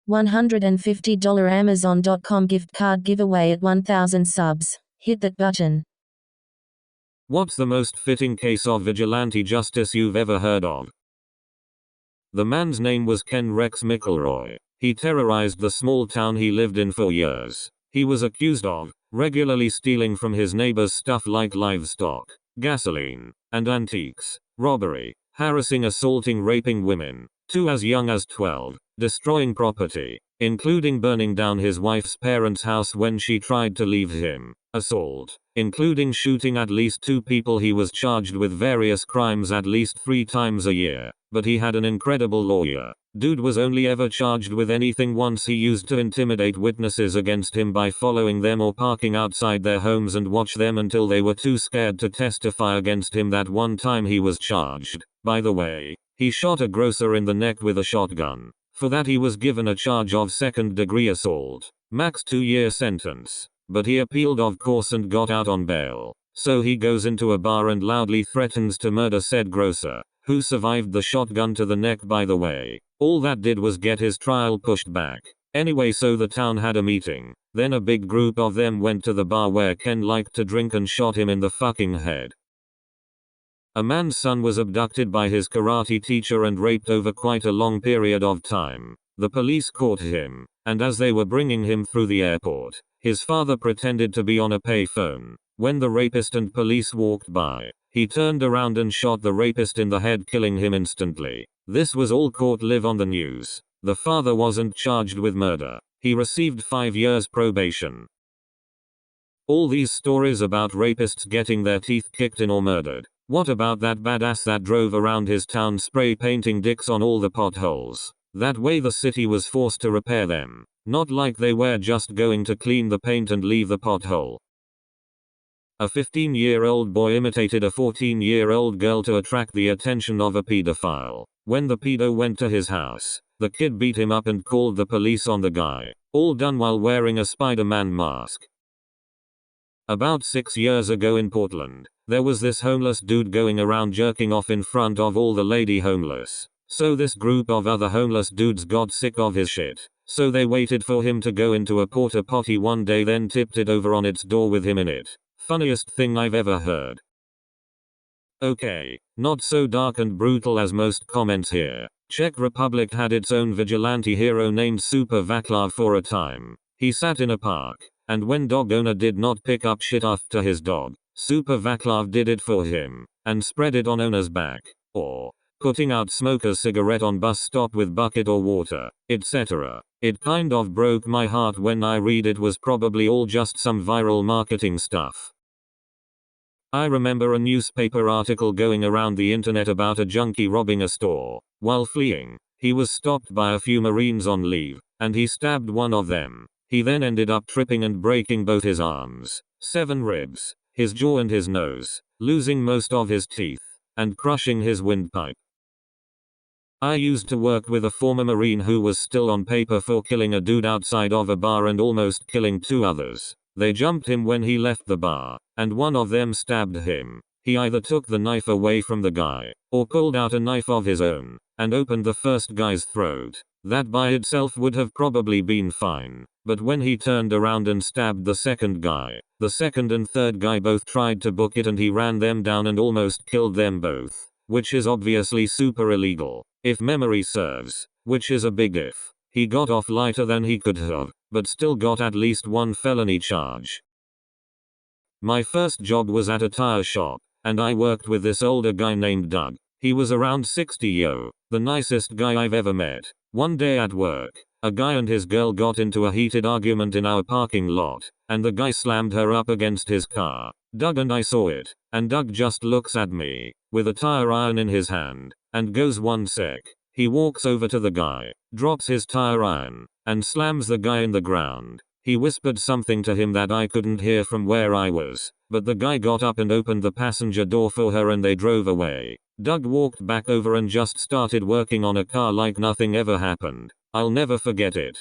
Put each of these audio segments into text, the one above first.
$150 Amazon.com gift card giveaway at 1,000 subs. Hit that button. What's the most fitting case of vigilante justice you've ever heard of? The man's name was Ken Rex McElroy. He terrorized the small town he lived in for years. He was accused of regularly stealing from his neighbors stuff like livestock, gasoline, and antiques, robbery, harassing, assaulting, raping women, 2 as young as 12, destroying property, including burning down his wife's parents' house when she tried to leave him, assault, including shooting at least 2 people. He was charged with various crimes at least 3 times a year, but he had an incredible lawyer. Dude was only ever charged with anything once. He used to intimidate witnesses against him by following them or parking outside their homes and watch them until they were too scared to testify against him. That one time he was charged, by the way, he shot a grocer in the neck with a shotgun. For that he was given a charge of second-degree assault, max 2-year sentence, but he appealed of course and got out on bail. So he goes into a bar and loudly threatens to murder said grocer, who survived the shotgun to the neck by the way. All that did was get his trial pushed back. Anyway, so the town had a meeting. Then a big group of them went to the bar where Ken liked to drink and shot him in the fucking head. A man's son was abducted by his karate teacher and raped over quite a long period of time. The police caught him, and as they were bringing him through the airport, his father pretended to be on a payphone. When the rapist and police walked by, he turned around and shot the rapist in the head, killing him instantly. This was all caught live on the news. The father wasn't charged with murder. He received 5 years probation. All these stories about rapists getting their teeth kicked in or murdered. What about that badass that drove around his town spray painting dicks on all the potholes? That way the city was forced to repair them. Not like they were just going to clean the paint and leave the pothole. A 15-year-old boy imitated a 14-year-old girl to attract the attention of a pedophile. When the pedo went to his house, the kid beat him up and called the police on the guy. All done while wearing a Spider-Man mask. About 6 years ago in Portland, there was this homeless dude going around jerking off in front of all the lady homeless. So this group of other homeless dudes got sick of his shit. So they waited for him to go into a porta potty one day, then tipped it over on its door with him in it. Funniest thing I've ever heard. Okay, not so dark and brutal as most comments here. Czech Republic had its own vigilante hero named Super Vaclav for a time. He sat in a park, and when dog owner did not pick up shit after his dog, Super Vaclav did it for him, and spread it on owner's back, or putting out smoker's cigarette on bus stop with bucket or water, etc. It kind of broke my heart when I read it was probably all just some viral marketing stuff. I remember a newspaper article going around the internet about a junkie robbing a store. While fleeing, he was stopped by a few Marines on leave, and he stabbed one of them. He then ended up tripping and breaking both his arms, 7 ribs, his jaw and his nose, losing most of his teeth, and crushing his windpipe. I used to work with a former Marine who was still on paper for killing a dude outside of a bar and almost killing 2 others. They jumped him when he left the bar, and one of them stabbed him. He either took the knife away from the guy, or pulled out a knife of his own, and opened the first guy's throat. That by itself would have probably been fine, but when he turned around and stabbed the second guy, the second and third guy both tried to book it and he ran them down and almost killed them both, which is obviously super illegal, if memory serves, which is a big if. He got off lighter than he could have, but still got at least 1 felony charge. My first job was at a tire shop, and I worked with this older guy named Doug. He was around 60 yo, the nicest guy I've ever met. One day at work, a guy and his girl got into a heated argument in our parking lot, and the guy slammed her up against his car. Doug and I saw it, and Doug just looks at me, with a tire iron in his hand, and goes 1 sec. He walks over to the guy, drops his tire iron, and slams the guy in the ground. He whispered something to him that I couldn't hear from where I was, but the guy got up and opened the passenger door for her and they drove away. Doug walked back over and just started working on a car like nothing ever happened. I'll never forget it.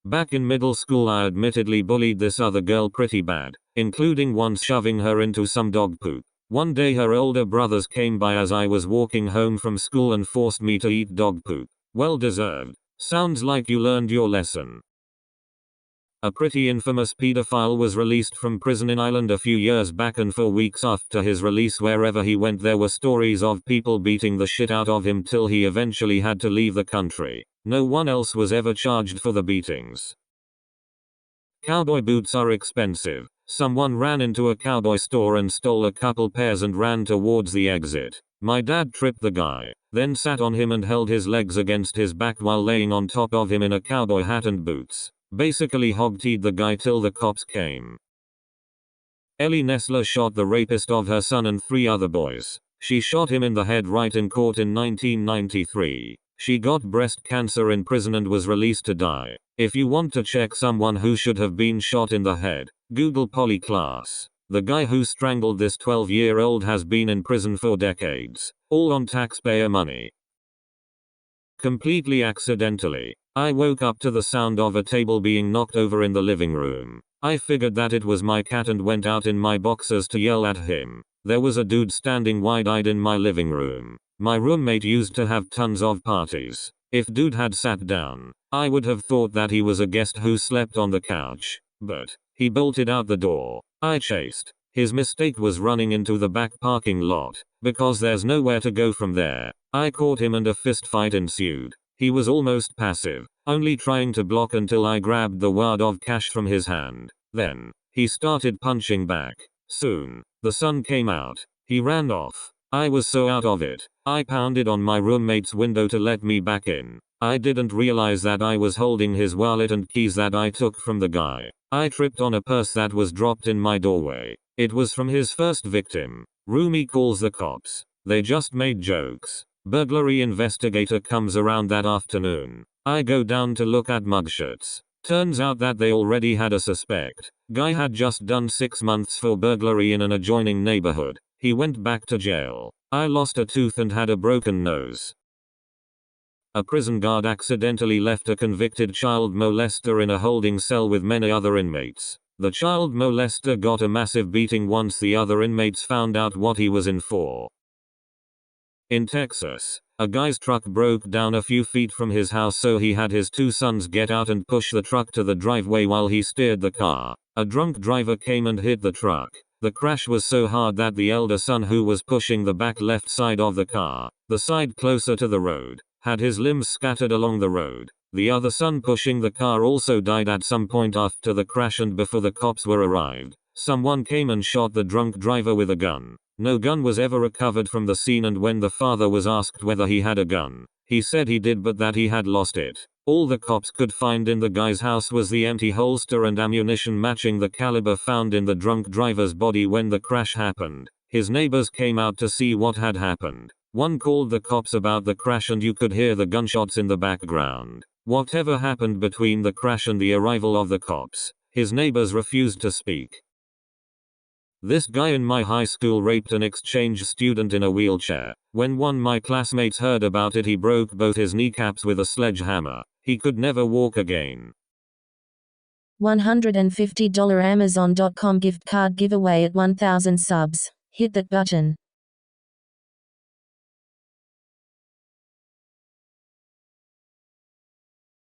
Back in middle school I admittedly bullied this other girl pretty bad, including once shoving her into some dog poop. One day her older brothers came by as I was walking home from school and forced me to eat dog poop. Well deserved. Sounds like you learned your lesson. A pretty infamous pedophile was released from prison in Ireland a few years back, and for weeks after his release, wherever he went there were stories of people beating the shit out of him till he eventually had to leave the country. No one else was ever charged for the beatings. Cowboy boots are expensive. Someone ran into a cowboy store and stole a couple pairs and ran towards the exit. My dad tripped the guy, then sat on him and held his legs against his back while laying on top of him in a cowboy hat and boots. Basically hog-tied the guy till the cops came. Ellie Nessler shot the rapist of her son and 3 other boys. She shot him in the head right in court in 1993. She got breast cancer in prison and was released to die. If you want to check someone who should have been shot in the head, Google Polly Klaas. The guy who strangled this 12-year-old has been in prison for decades, all on taxpayer money. Completely accidentally, I woke up to the sound of a table being knocked over in the living room. I figured that it was my cat and went out in my boxers to yell at him. There was a dude standing wide-eyed in my living room. My roommate used to have tons of parties. If dude had sat down, I would have thought that he was a guest who slept on the couch. But he bolted out the door. I chased. His mistake was running into the back parking lot, because there's nowhere to go from there. I caught him and a fist fight ensued. He was almost passive, only trying to block until I grabbed the wad of cash from his hand. Then, he started punching back. Soon, the sun came out. He ran off. I was so out of it, I pounded on my roommate's window to let me back in. I didn't realize that I was holding his wallet and keys that I took from the guy. I tripped on a purse that was dropped in my doorway. It was from his first victim. Roomie calls the cops. They just made jokes. Burglary investigator comes around that afternoon. I go down to look at mugshots. Turns out that they already had a suspect. Guy had just done 6 months for burglary in an adjoining neighborhood. He went back to jail. I lost a tooth and had a broken nose. A prison guard accidentally left a convicted child molester in a holding cell with many other inmates. The child molester got a massive beating once the other inmates found out what he was in for. In Texas, a guy's truck broke down a few feet from his house, so he had his 2 sons get out and push the truck to the driveway while he steered the car. A drunk driver came and hit the truck. The crash was so hard that the elder son, who was pushing the back left side of the car, the side closer to the road, had his limbs scattered along the road. The other son pushing the car also died at some point after the crash, and before the cops were arrived, someone came and shot the drunk driver with a gun. No gun was ever recovered from the scene, and when the father was asked whether he had a gun, he said he did but that he had lost it. All the cops could find in the guy's house was the empty holster and ammunition matching the caliber found in the drunk driver's body when the crash happened. His neighbors came out to see what had happened. One called the cops about the crash and you could hear the gunshots in the background. Whatever happened between the crash and the arrival of the cops, his neighbors refused to speak. This guy in my high school raped an exchange student in a wheelchair. When one of my classmates heard about it, he broke both his kneecaps with a sledgehammer. He could never walk again. $150 Amazon.com gift card giveaway at 1,000 subs. Hit that button.